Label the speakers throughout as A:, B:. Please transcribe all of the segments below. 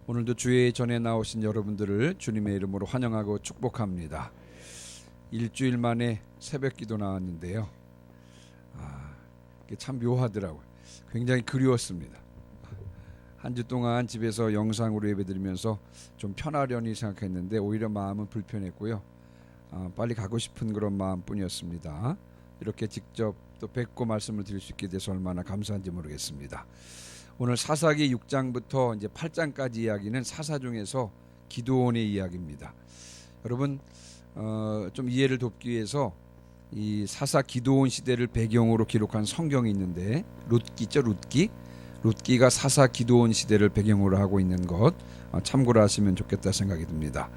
A: 오늘도 주의 전에 나오신 여러분들을 주님의 이름으로 환영하고 축복합니다. 일주일 만에 새벽 기도 나왔는데요. 이게 참 묘하더라고요. 굉장히 그리웠습니다. 한 주 동안 집에서 영상으로 예배드리면서 좀 편하려니 생각했는데 오히려 마음은 불편했고요. 빨리 가고 싶은 그런 마음뿐이었습니다. 이렇게 직접 또 뵙고 말씀을 드릴 수 있게 돼서 얼마나 감사한지 모르겠습니다. 오늘 사사기 6장부터 이제 8장까지 이야기는 사사 중에서 기드온의 이야기입니다. 여러분 좀 이해를 돕기 위해서 이 사사 기드온 시대를 배경으로 기록한 성경이 있는데 룻기 있죠. 룻기가 사사 기드온 시대를 배경으로 하고 있는 것 참고로 하시면 좋겠다 생각이 듭니다.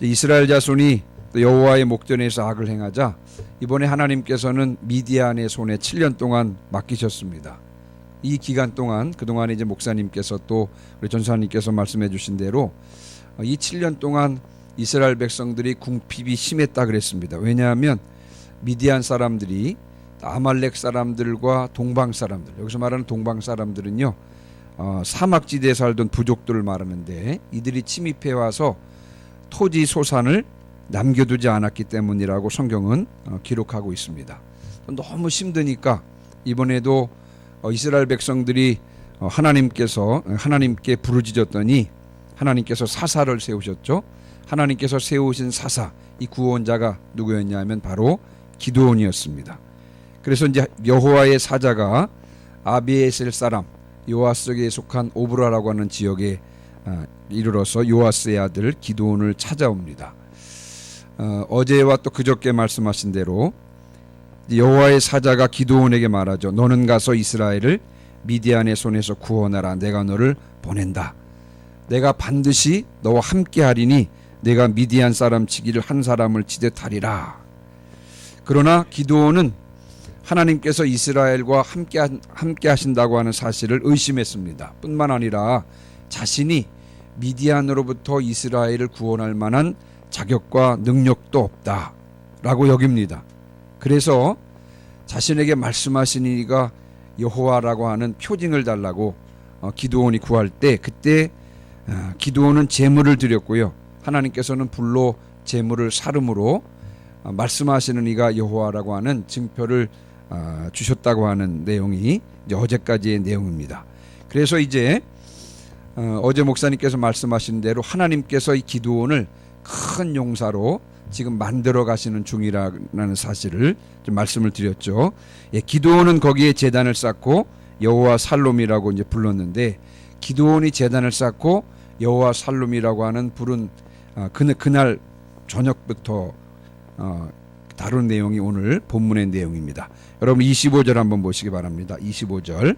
A: 이스라엘 자손이 여호와의 목전에서 악을 행하자 이번에 하나님께서는 미디안의 손에 7년 동안 맡기셨습니다. 이 기간 동안 그동안 이제 목사님께서 또 우리 전사님께서 말씀해 주신 대로 이 7년 동안 이스라엘 백성들이 궁핍이 심했다 그랬습니다. 왜냐하면 미디안 사람들이 아말렉 사람들과 동방 사람들, 여기서 말하는 동방 사람들은요 사막지대에 살던 부족들을 말하는데 이들이 침입해 와서 토지 소산을 남겨두지 않았기 때문이라고 성경은 기록하고 있습니다. 너무 힘드니까 이번에도 이스라엘 백성들이 하나님께 부르짖었더니 하나님께서 사사를 세우셨죠. 하나님께서 세우신 사사, 이 구원자가 누구였냐면 바로 기드온이었습니다. 그래서 이제 여호와의 사자가 아비에셀 사람 요아스에게 속한 오브라라고 하는 지역에 이르러서 요아스의 아들 기드온을 찾아옵니다. 어제와 또 그저께 말씀하신 대로 여호와의 사자가 기드온에게 말하죠. 너는 가서 이스라엘을 미디안의 손에서 구원하라. 내가 너를 보낸다. 내가 반드시 너와 함께 하리니 내가 미디안 사람 치기를 한 사람을 치듯 하리라. 그러나 기드온은 하나님께서 이스라엘과 함께 하신다고 하는 사실을 의심했습니다. 뿐만 아니라 자신이 미디안으로부터 이스라엘을 구원할 만한 자격과 능력도 없다라고 여깁니다. 그래서 자신에게 말씀하신 이가 여호와라고 하는 표징을 달라고 기드온이 구할 때 그때 기드온은 제물을 드렸고요. 하나님께서는 불로 제물을 사름으로 말씀하시는 이가 여호와라고 하는 증표를 주셨다고 하는 내용이 이제 어제까지의 내용입니다. 그래서 이제 어제 목사님께서 말씀하신 대로 하나님께서 이 기드온을 큰 용사로 지금 만들어 가시는 중이라는 사실을 좀 말씀을 드렸죠. 기드온은 거기에 제단을 쌓고 여호와 살롬이라고 이제 불렀는데 기드온이 제단을 쌓고 여호와 살롬이라고 하는 부른 그날 저녁부터 다룬 내용이 오늘 본문의 내용입니다. 여러분 25절 한번 보시기 바랍니다. 25절.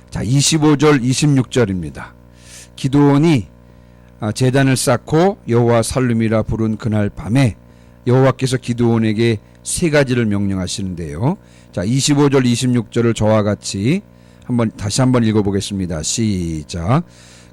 A: 자, 25절 26절입니다. 기드온이 제단을 쌓고 여호와 살룸이라 부른 그날 밤에 여호와께서 기드온에게 세 가지를 명령하시는데요. 자, 25절 26절을 저와 같이 다시 한번 읽어보겠습니다. 시작.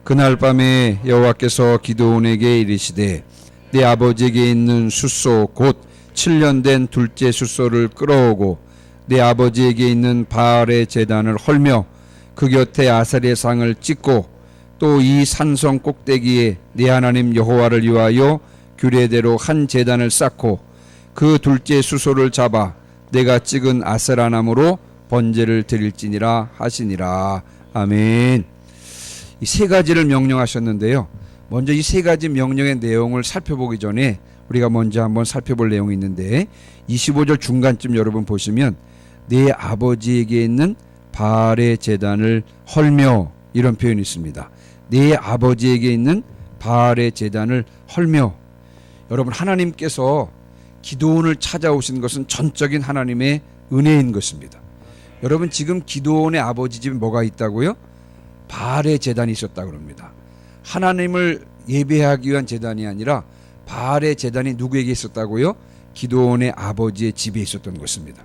A: 그날 밤에 여호와께서 기드온에게 이르시되 내 아버지에게 있는 숫소 곧 7년 된 둘째 숫소를 끌어오고 내 아버지에게 있는 바알의 제단을 헐며 그 곁에 아셀의 상을 찍고 또 이 산성 꼭대기에 내 하나님 여호와를 위하여 규례대로 한 제단을 쌓고 그 둘째 숫소를 잡아 내가 찍은 아세라 나무로 번제를 드릴지니라 하시니라. 아멘. 이 세 가지를 명령하셨는데요. 먼저 이 세 가지 명령의 내용을 살펴보기 전에 우리가 먼저 한번 살펴볼 내용이 있는데 25절 중간쯤 여러분 보시면 내 아버지에게 있는 바알의 제단을 헐며 이런 표현이 있습니다. 내 아버지에게 있는 바알의 제단을 헐며. 여러분 하나님께서 기드온을 찾아오신 것은 전적인 하나님의 은혜인 것입니다. 여러분 지금 기드온의 아버지 집에 뭐가 있다고요? 바알의 제단이 있었다고 합니다. 하나님을 예배하기 위한 제단이 아니라 바알의 제단이 누구에게 있었다고요? 기드온의 아버지의 집에 있었던 것입니다.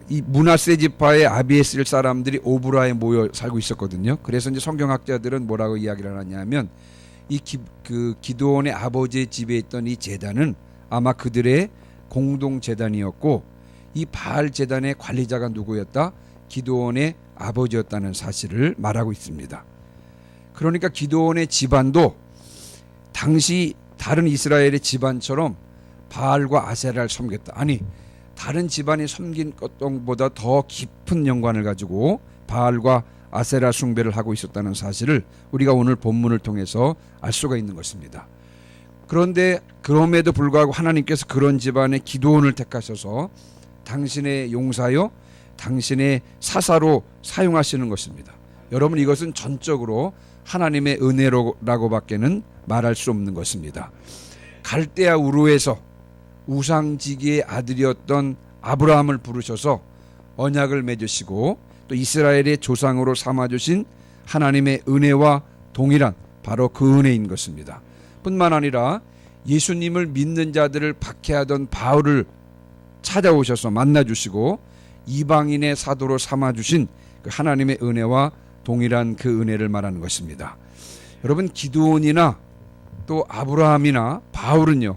A: 이 므낫세 지파의 아비에셀 사람들이 오브라에 모여 살고 있었거든요. 그래서 이제 성경학자들은 뭐라고 이야기를 하냐면 이 기드온의 아버지의 집에 있던 이 제단은 아마 그들의 공동 제단이었고 이 바알 제단의 관리자가 누구였다? 기드온의 아버지였다는 사실을 말하고 있습니다. 그러니까 기드온의 집안도 당시 다른 이스라엘의 집안처럼 바알과 아세라를 섬겼다. 아니, 다른 집안이 섬긴 것보다 더 깊은 연관을 가지고 바알과 아세라 숭배를 하고 있었다는 사실을 우리가 오늘 본문을 통해서 알 수가 있는 것입니다. 그런데 그럼에도 불구하고 하나님께서 그런 집안의 기드온을 택하셔서 당신의 용사요, 당신의 사사로 사용하시는 것입니다. 여러분, 이것은 전적으로 하나님의 은혜라고밖에는 말할 수 없는 것입니다. 갈대아 우르에서 우상지기의 아들이었던 아브라함을 부르셔서 언약을 맺으시고 또 이스라엘의 조상으로 삼아주신 하나님의 은혜와 동일한 바로 그 은혜인 것입니다. 뿐만 아니라 예수님을 믿는 자들을 박해하던 바울을 찾아오셔서 만나주시고 이방인의 사도로 삼아주신 그 하나님의 은혜와 동일한 그 은혜를 말하는 것입니다. 여러분, 기드온이나 또 아브라함이나 바울은요,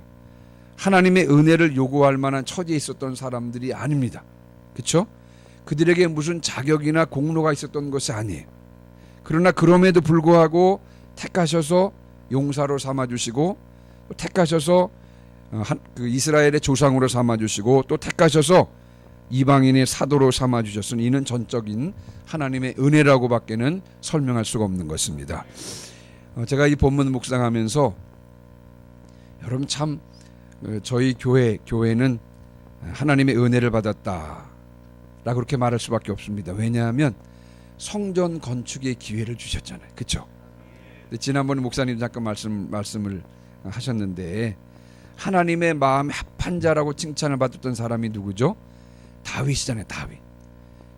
A: 하나님의 은혜를 요구할 만한 처지에 있었던 사람들이 아닙니다. 그렇죠? 그들에게 무슨 자격이나 공로가 있었던 것이 아니에요. 그러나 그럼에도 불구하고 택하셔서 용사로 삼아주시고 또 택하셔서 그 이스라엘의 조상으로 삼아주시고 또 택하셔서 이방인의 사도로 삼아주셨으니 이는 전적인 하나님의 은혜라고밖에는 설명할 수가 없는 것입니다. 제가 이 본문 묵상하면서 여러분 참 저희 교회는 하나님의 은혜를 받았다 라고 그렇게 말할 수밖에 없습니다. 왜냐하면 성전 건축의 기회를 주셨잖아요. 그렇죠? 지난번에 목사님 잠깐 말씀을 하셨는데 하나님의 마음에 합한 자라고 칭찬을 받았던 사람이 누구죠? 다윗이잖아요. 다윗.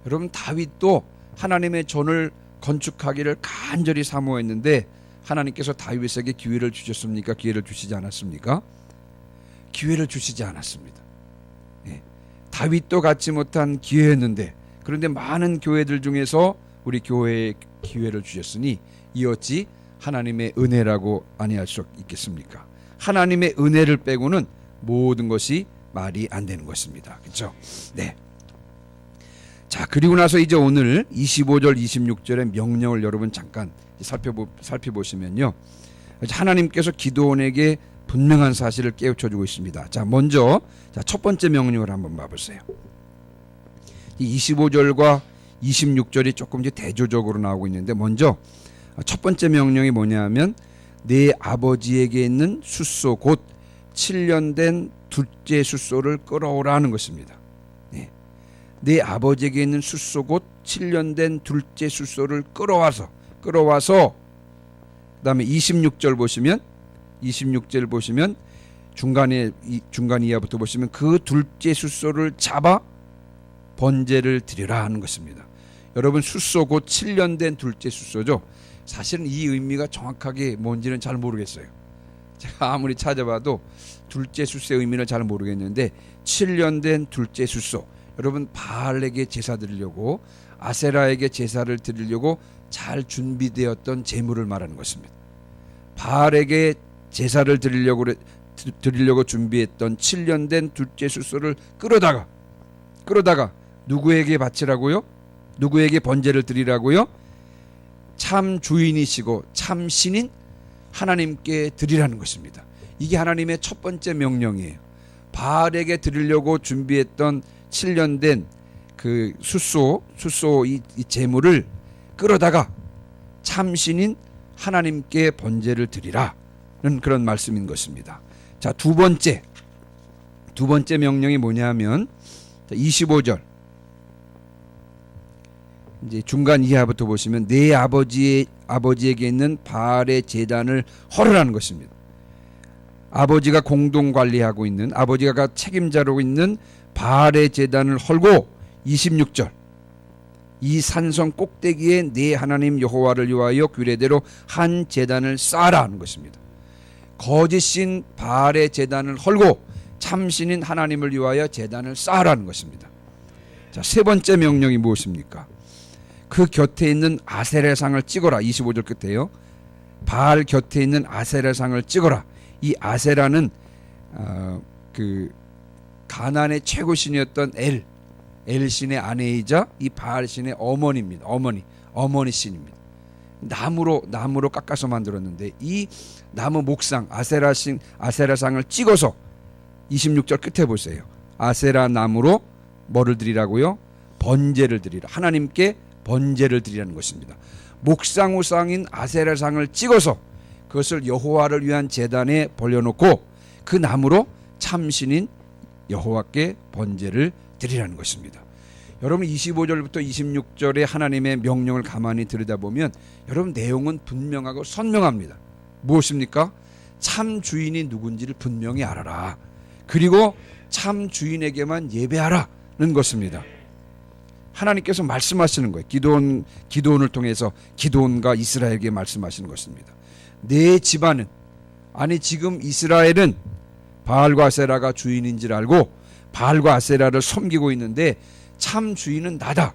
A: 여러분, 다윗도 하나님의 전을 건축하기를 간절히 사모했는데 하나님께서 다윗에게 기회를 주셨습니까? 기회를 주시지 않았습니까? 기회를 주시지 않았습니다. 예. 다윗도 갖지 못한 기회였는데 그런데 많은 교회들 중에서 우리 교회에 기회를 주셨으니 이 어찌 하나님의 은혜라고 아니할 수 있겠습니까? 하나님의 은혜를 빼고는 모든 것이 말이 안 되는 것입니다. 그렇죠? 네. 자, 그리고 나서 이제 오늘 25절 26절의 명령을 여러분 잠깐 살펴보시면요, 하나님께서 기드온에게 분명한 사실을 깨우쳐주고 있습니다. 자, 먼저 첫 번째 명령을 한번 봐보세요. 25절과 26절이 조금 이제 대조적으로 나오고 있는데 먼저 첫 번째 명령이 뭐냐면 내 아버지에게 있는 숫소 곧 7년 된 둘째 숫소를 끌어오라는 것입니다. 네. 내 아버지에게 있는 숫소 곧 7년 된 둘째 숫소를 끌어와서 그다음에 26절 보시면 중간 이하부터 보시면 그 둘째 숫소를 잡아 번제를 드리라 하는 것입니다. 여러분, 숫소 곧 7년 된 둘째 숫소죠. 사실은 이 의미가 정확하게 뭔지는 잘 모르겠어요. 제가 아무리 찾아봐도 둘째 숫소의 의미는 잘 모르겠는데 7년 된 둘째 숫소, 여러분 바알에게 제사 드리려고 아세라에게 제사를 드리려고 잘 준비되었던 제물을 말하는 것입니다. 바알에게 제사를 드리려고 준비했던 7년 된 둘째 숫소를 끌어다가 누구에게 바치라고요? 누구에게 번제를 드리라고요? 참 주인이시고 참 신인 하나님께 드리라는 것입니다. 이게 하나님의 첫 번째 명령이에요. 바알에게 드리려고 준비했던 7년 된 그 숫소 이 제물을 끌어다가 참 신인 하나님께 번제를 드리라는 그런 말씀인 것입니다. 자, 두 번째 명령이 뭐냐면 25절 이제 중간 이하부터 보시면 내 아버지에게 있는 바알의 제단을 헐으라는 것입니다. 아버지가 공동 관리하고 있는, 아버지가 책임자로 있는 바알의 제단을 헐고 26절 이 산성 꼭대기에 내 하나님 여호와를 위하여 규례대로 한 제단을 쌓아라 하는 것입니다. 거짓신 바알의 제단을 헐고 참신인 하나님을 위하여 제단을 쌓으라는 것입니다. 자, 세 번째 명령이 무엇입니까? 그 곁에 있는 아세라상을 찍어라. 25절 끝에요. 바알 곁에 있는 아세라상을 찍어라. 이 아세라는 그 가나안의 최고신이었던 엘, 엘신의 아내이자 이 바알신의 어머니입니다. 어머니 신입니다. 나무로 깎아서 만들었는데 이 나무 목상 아세라상을 찍어서 26절 끝에 보세요. 아세라 나무로 뭐를 드리라고요? 번제를 드리라. 하나님께 번제를 드리라는 것입니다. 목상우상인 아세라상을 찍어서 그것을 여호와를 위한 제단에 벌려놓고 그 나무로 참신인 여호와께 번제를 드리라는 것입니다. 여러분 25절부터 26절의 하나님의 명령을 가만히 들여다보면 여러분 내용은 분명하고 선명합니다. 무엇입니까? 참 주인이 누군지를 분명히 알아라. 그리고 참 주인에게만 예배하라는 것입니다. 하나님께서 말씀하시는 거예요. 기드온을 통해서 기드온과 이스라엘에게 말씀하시는 것입니다. 내 집안은, 아니 지금 이스라엘은 바알과 아세라가 주인인 줄 알고 바알과 아세라를 섬기고 있는데 참 주인은 나다.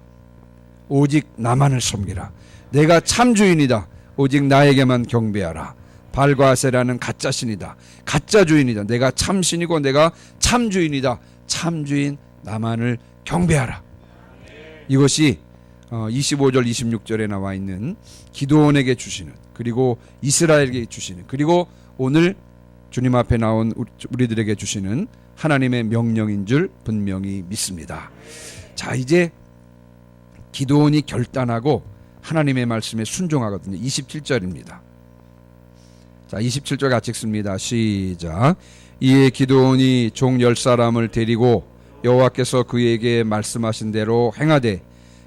A: 오직 나만을 섬기라. 내가 참 주인이다. 오직 나에게만 경배하라. 바알과 아세라는 가짜 신이다. 가짜 주인이다. 내가 참 신이고 내가 참 주인이다. 참 주인 나만을 경배하라. 이것이 25절 26절에 나와 있는 기드온에게 주시는, 그리고 이스라엘에게 주시는, 그리고 오늘 주님 앞에 나온 우리들에게 주시는 하나님의 명령인 줄 분명히 믿습니다. 자, 이제 기드온이 결단하고 하나님의 말씀에 순종하거든요. 27절입니다. 자, 27절 같이 읽습니다. 시작. 이에 기드온이 종 10사람을 데리고 여호와께서 그에게 말씀하신 대로 행하되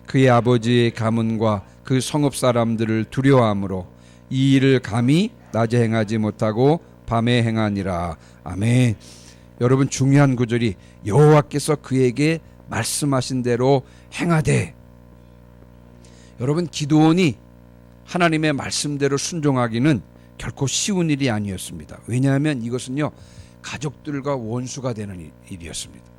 A: 그의 아버지의 가문과 그 성읍 사람들을 두려워하므로 이 일을 감히 낮에 행하지 못하고 밤에 행하니라. 아멘. 여러분 중요한 구절이 여호와께서 그에게 말씀하신 대로 행하되. 여러분 기드온이 하나님의 말씀대로 순종하기는 결코 쉬운 일이 아니었습니다. 왜냐하면 이것은요 가족들과 원수가 되는 일이었습니다.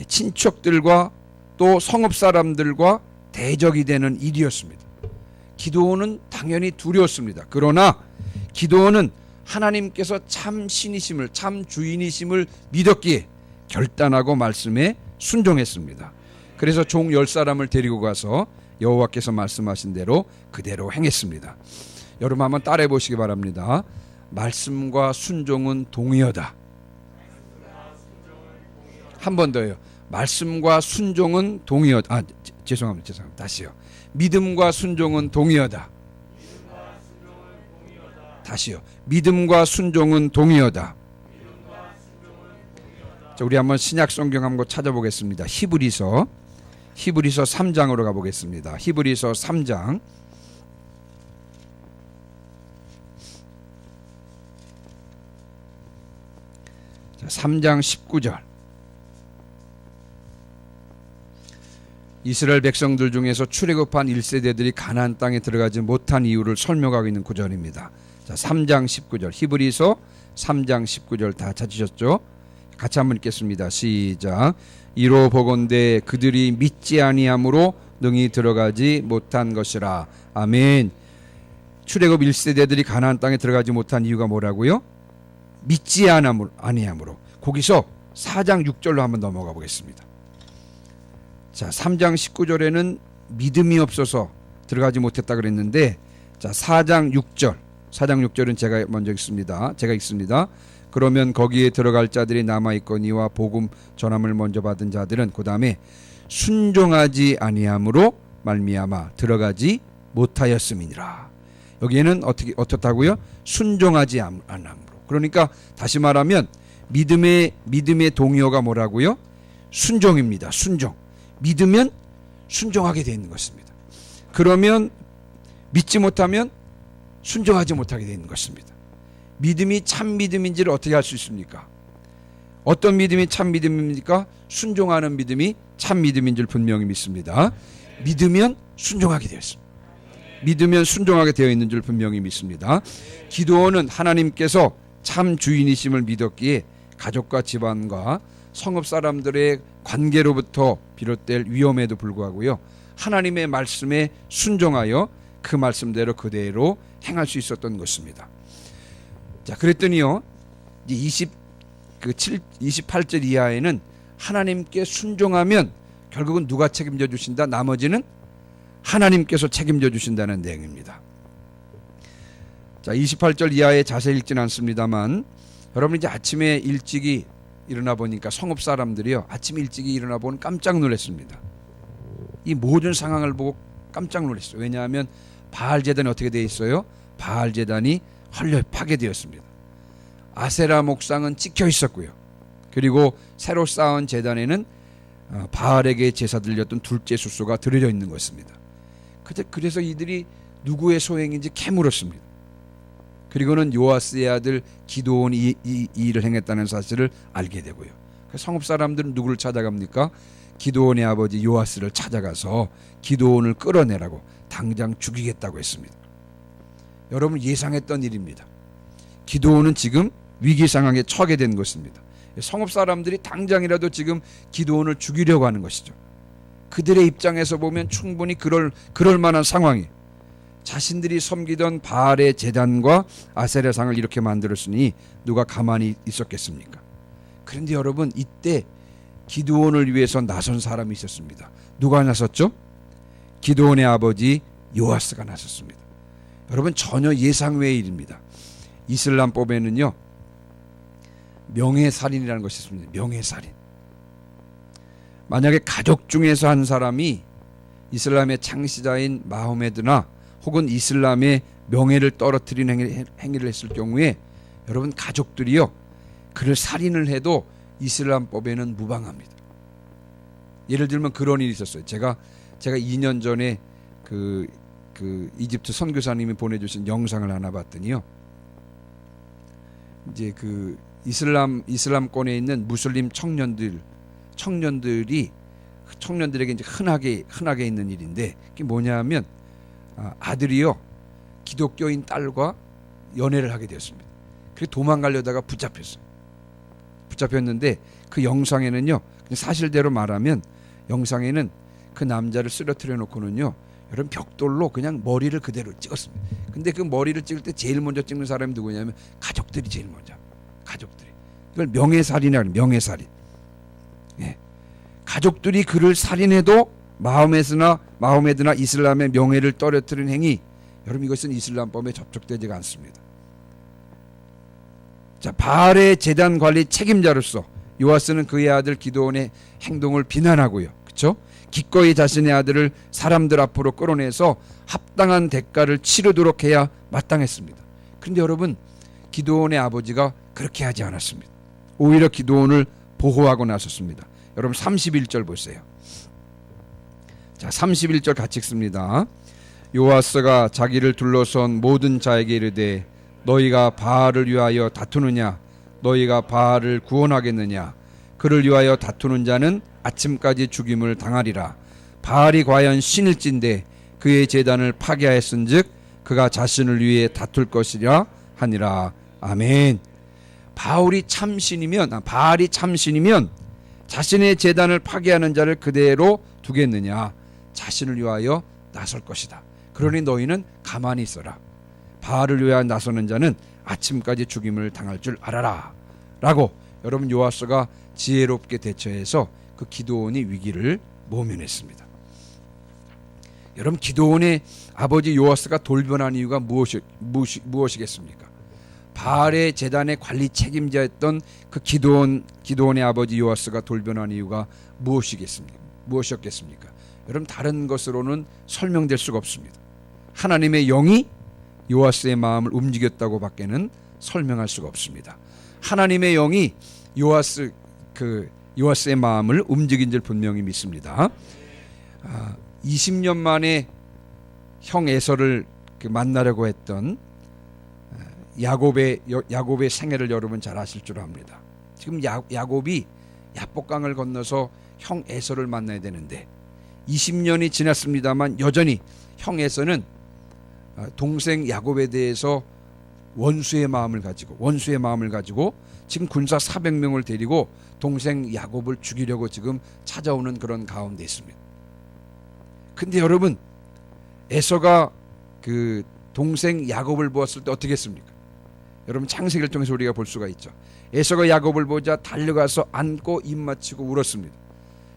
A: 친척들과 또 성읍 사람들과 대적이 되는 일이었습니다. 기드온은 당연히 두려웠습니다. 그러나 기드온은 하나님께서 참 신이심을, 참 주인이심을 믿었기에 결단하고 말씀에 순종했습니다. 그래서 종 10사람을 데리고 가서 여호와께서 말씀하신 대로 그대로 행했습니다. 여러분 한번 따라해 보시기 바랍니다. 말씀과 순종은 동의어다. 한 번 더요. 말씀과 순종은 동의어다. 죄송합니다. 다시요. 믿음과 순종은 동의어다. 다시요. 믿음과 순종은 동의어다. 자, 우리 한번 신약 성경 한번 찾아보겠습니다. 히브리서 3장으로 가보겠습니다. 히브리서 3장. 자, 3장 19절. 이스라엘 백성들 중에서 출애굽한 1세대들이 가나안 땅에 들어가지 못한 이유를 설명하고 있는 구절입니다. 자, 3장 19절. 히브리서 3장 19절 다 찾으셨죠? 같이 한번 읽겠습니다. 시작. 이로 보건대 그들이 믿지 아니함으로 능히 들어가지 못한 것이라. 아멘. 출애굽 1세대들이 가나안 땅에 들어가지 못한 이유가 뭐라고요? 믿지 아니함으로. 거기서 4장 6절로 한번 넘어가 보겠습니다. 자, 3장 19절에는 믿음이 없어서 들어가지 못했다 그랬는데, 자, 4장 6절은 제가 먼저 읽습니다. 제가 읽습니다. 그러면 거기에 들어갈 자들이 남아있거니와 복음 전함을 먼저 받은 자들은 그 다음에 순종하지 아니함으로 말미암아 들어가지 못하였음이니라. 여기에는 어떻다고요? 순종하지 않음으로. 그러니까 다시 말하면 믿음의 동의어가 뭐라고요? 순종입니다. 순종. 믿으면 순종하게 되는 것입니다. 그러면 믿지 못하면 순종하지 못하게 되는 것입니다. 믿음이 참 믿음인지를 어떻게 알 수 있습니까? 어떤 믿음이 참 믿음입니까? 순종하는 믿음이 참 믿음인 줄 분명히 믿습니다. 믿으면 순종하게 되었습니다. 믿으면 순종하게 되어 있는 줄 분명히 믿습니다. 기드온은 하나님께서 참 주인이심을 믿었기에 가족과 집안과 성읍 사람들의 관계로부터 비롯될 위험에도 불구하고요, 하나님의 말씀에 순종하여 그 말씀대로 그대로 행할 수 있었던 것입니다. 자, 그랬더니요, 이제 28절 이하에는 하나님께 순종하면 결국은 누가 책임져 주신다? 나머지는 하나님께서 책임져 주신다는 내용입니다. 자, 28절 이하에 자세히 읽지는 않습니다만 여러분 이제 아침에 일찍이 일어나 보니까 성읍 사람들이요, 아침 일찍이 일어나 보니 깜짝 놀랐습니다. 이 모든 상황을 보고 깜짝 놀랐어요. 왜냐하면 바알 제단이 어떻게 되어 있어요? 바알 제단이 헐려 파괴되었습니다. 아세라 목상은 찍혀 있었고요. 그리고 새로 쌓은 제단에는 바알에게 제사 드렸던 둘째 숫소가 들여져 있는 것입니다. 그래서 이들이 누구의 소행인지 캐물었습니다. 그리고는 요아스의 아들 기드온이 이 일을 행했다는 사실을 알게 되고요. 성읍 사람들은 누구를 찾아갑니까? 기드온의 아버지 요아스를 찾아가서 기드온을 끌어내라고 당장 죽이겠다고 했습니다. 여러분 예상했던 일입니다. 기드온은 지금 위기 상황에 처하게 된 것입니다. 성읍 사람들이 당장이라도 지금 기드온을 죽이려고 하는 것이죠. 그들의 입장에서 보면 충분히 그럴 만한 상황이, 자신들이 섬기던 바알의 제단과 아세라상을 이렇게 만들었으니 누가 가만히 있었겠습니까? 그런데 여러분 이때 기드온을 위해서 나선 사람이 있었습니다. 누가 나섰죠? 기드온의 아버지 요아스가 나섰습니다. 여러분 전혀 예상 외의 일입니다. 이슬람법에는요 명예살인이라는 것이 있습니다. 명예살인. 만약에 가족 중에서 한 사람이 이슬람의 창시자인 마호메드나 혹은 이슬람의 명예를 떨어뜨리는 행위를 했을 경우에 여러분 가족들이요 그를 살인을 해도 이슬람법에는 무방합니다. 예를 들면 그런 일이 있었어요. 제가 2년 전에 그 이집트 선교사님이 보내주신 영상을 하나 봤더니요. 이제 그 이슬람권에 있는 무슬림 청년들에게 이제 흔하게 있는 일인데, 그게 뭐냐면 아들이요 기독교인 딸과 연애를 하게 되었습니다. 그래서 도망가려다가 붙잡혔는데 그 영상에는요, 사실대로 말하면 영상에는 그 남자를 쓰러뜨려 놓고는요 여러분 벽돌로 그냥 머리를 그대로 찍었습니다. 근데 그 머리를 찍을 때 제일 먼저 찍는 사람이 누구냐면 가족들이 제일 먼저. 가족들이. 이걸 명예살인이라고 해요. 명예살인. 예. 가족들이 그를 살인해도 마호메드나 이슬람의 명예를 떨어뜨리는 행위, 여러분 이것은 이슬람법에 접촉되지가 않습니다. 자, 바알의 제단 관리 책임자로서 요아스는 그의 아들 기드온의 행동을 비난하고요. 그렇죠? 기꺼이 자신의 아들을 사람들 앞으로 끌어내서 합당한 대가를 치르도록 해야 마땅했습니다. 그런데 여러분 기드온의 아버지가 그렇게 하지 않았습니다. 오히려 기드온을 보호하고 나섰습니다. 여러분 31절 보세요. 자, 31절 같이 읽습니다. 요아스가 자기를 둘러선 모든 자에게 이르되 너희가 바알을 위하여 다투느냐? 너희가 바알을 구원하겠느냐? 그를 위하여 다투는 자는 아침까지 죽임을 당하리라. 바알이 과연 신일진데 그의 제단을 파괴하였은즉 그가 자신을 위해 다툴 것이라 하니라. 아멘. 바알이 참신이면 자신의 제단을 파괴하는 자를 그대로 두겠느냐? 자신을 위하여 나설 것이다. 그러니 너희는 가만히 있어라. 바알을 위하여 나서는 자는 아침까지 죽임을 당할 줄 알아라. 라고 여러분 요아스가 지혜롭게 대처해서 그 기드온이 위기를 모면했습니다. 여러분 기드온의 아버지 요아스가 돌변한 이유가 무엇이겠습니까? 바알의 제단의 관리 책임자였던 그 기드온의 아버지 요아스가 돌변한 이유가 무엇이었겠습니까? 여러분 다른 것으로는 설명될 수가 없습니다. 하나님의 영이 요아스의 마음을 움직였다고 밖에는 설명할 수가 없습니다. 하나님의 영이 요아스의 마음을 움직인 줄 분명히 믿습니다. 20년 만에 형 에서를 만나려고 했던 야곱의 생애를 여러분 잘 아실 줄 압니다. 지금 야곱이 야복강을 건너서 형 에서를 만나야 되는데 20년이 지났습니다만 여전히 형 에서는 동생 야곱에 대해서 원수의 마음을 가지고 지금 군사 400명을 데리고 동생 야곱을 죽이려고 지금 찾아오는 그런 가운데 있습니다. 근데 여러분 에서가 그 동생 야곱을 보았을 때 어떻게 했습니까? 여러분 창세기를 통해서 우리가 볼 수가 있죠. 에서가 야곱을 보자 달려가서 안고 입 맞추고 울었습니다.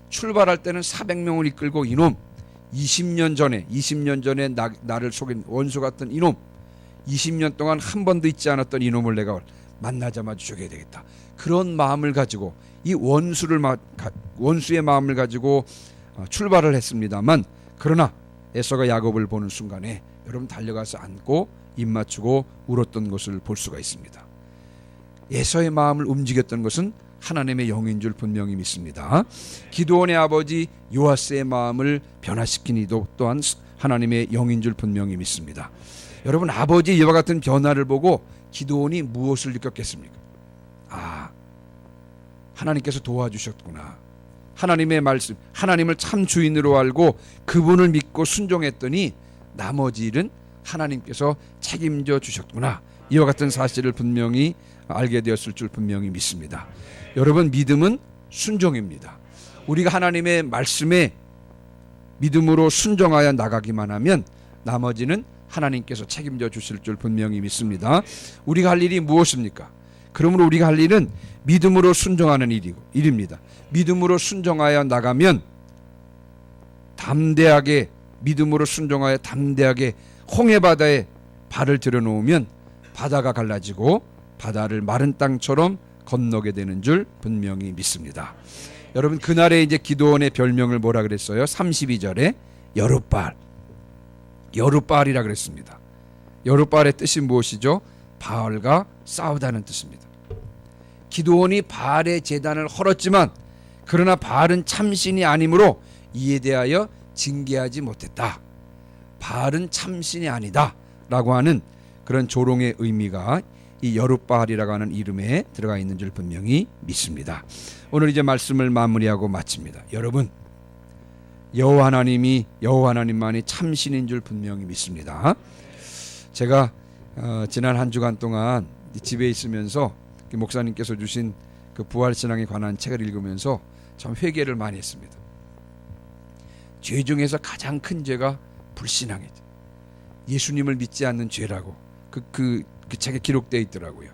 A: 출발할 때는 400명을 이끌고 이놈 20년 전에 나를 속인 원수 같은 이놈 20년 동안 한 번도 잊지 않았던 이놈을 내가 만나자마자 죽여야 되겠다. 그런 마음을 가지고 이 원수의 마음을 가지고 출발을 했습니다만 그러나 에서가 야곱을 보는 순간에 여러분 달려가서 안고 입 맞추고 울었던 것을 볼 수가 있습니다. 에서의 마음을 움직였던 것은 하나님의 영인 줄 분명히 믿습니다. 기드온의 아버지 요아스의 마음을 변화시킨 이도 또한 하나님의 영인 줄 분명히 믿습니다. 여러분 아버지 이와 같은 변화를 보고 기드온이 무엇을 느꼈겠습니까? 하나님께서 도와주셨구나. 하나님의 말씀, 하나님을 참 주인으로 알고 그분을 믿고 순종했더니 나머지 일은 하나님께서 책임져 주셨구나. 이와 같은 사실을 분명히 알게 되었을 줄 분명히 믿습니다. 여러분 믿음은 순종입니다. 우리가 하나님의 말씀에 믿음으로 순종하여 나가기만 하면 나머지는 하나님께서 책임져 주실 줄 분명히 믿습니다. 우리가 할 일이 무엇입니까? 그러므로 우리가 할 일은 믿음으로 순종하는 일입니다. 믿음으로 순종하여 나가면 담대하게 믿음으로 순종하여 담대하게 홍해바다에 발을 들여놓으면 바다가 갈라지고 바다를 마른 땅처럼 건너게 되는 줄 분명히 믿습니다. 여러분 그날에 이제 기드온의 별명을 뭐라 그랬어요? 32절에 여룻바알이라 그랬습니다. 여룻바알의 뜻이 무엇이죠? 바알과 싸우다는 뜻입니다. 기드온이 바알의 제단을 헐었지만 그러나 바알은 참신이 아니므로 이에 대하여 징계하지 못했다. 바알은 참신이 아니다 라고 하는 그런 조롱의 의미가 이 여룻바알이라고 하는 이름에 들어가 있는 줄 분명히 믿습니다. 오늘 이제 말씀을 마무리하고 마칩니다. 여러분 여호와 하나님만이 참신인 줄 분명히 믿습니다. 제가 지난 한 주간 동안 집에 있으면서 목사님께서 주신 그 부활신앙에 관한 책을 읽으면서 참 회개를 많이 했습니다. 죄 중에서 가장 큰 죄가 불신앙이죠. 예수님을 믿지 않는 죄라고 그 책에 기록되어 있더라고요.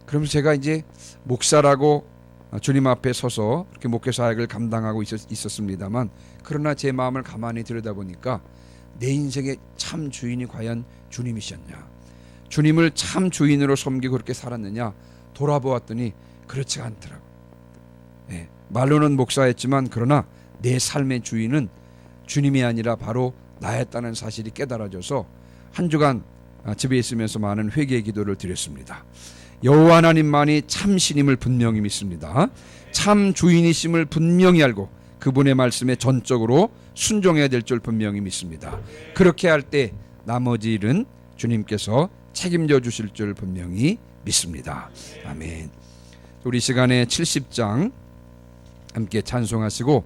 A: 그러면서 제가 이제 목사라고 주님 앞에 서서 그렇게 목회 사역을 감당하고 있었습니다만 그러나 제 마음을 가만히 들여다보니까 내 인생의 참 주인이 과연 주님이셨냐, 주님을 참 주인으로 섬기고 그렇게 살았느냐 돌아보았더니 그렇지가 않더라고요. 말로는 목사였지만 그러나 내 삶의 주인은 주님이 아니라 바로 나였다는 사실이 깨달아져서 한 주간 집에 있으면서 많은 회개의 기도를 드렸습니다. 여호와 하나님만이 참신임을 분명히 믿습니다. 참 주인이심을 분명히 알고 그분의 말씀에 전적으로 순종해야 될 줄 분명히 믿습니다. 그렇게 할 때 나머지 일은 주님께서 책임져 주실 줄 분명히 믿습니다. 아멘. 우리 시간에 70장 함께 찬송하시고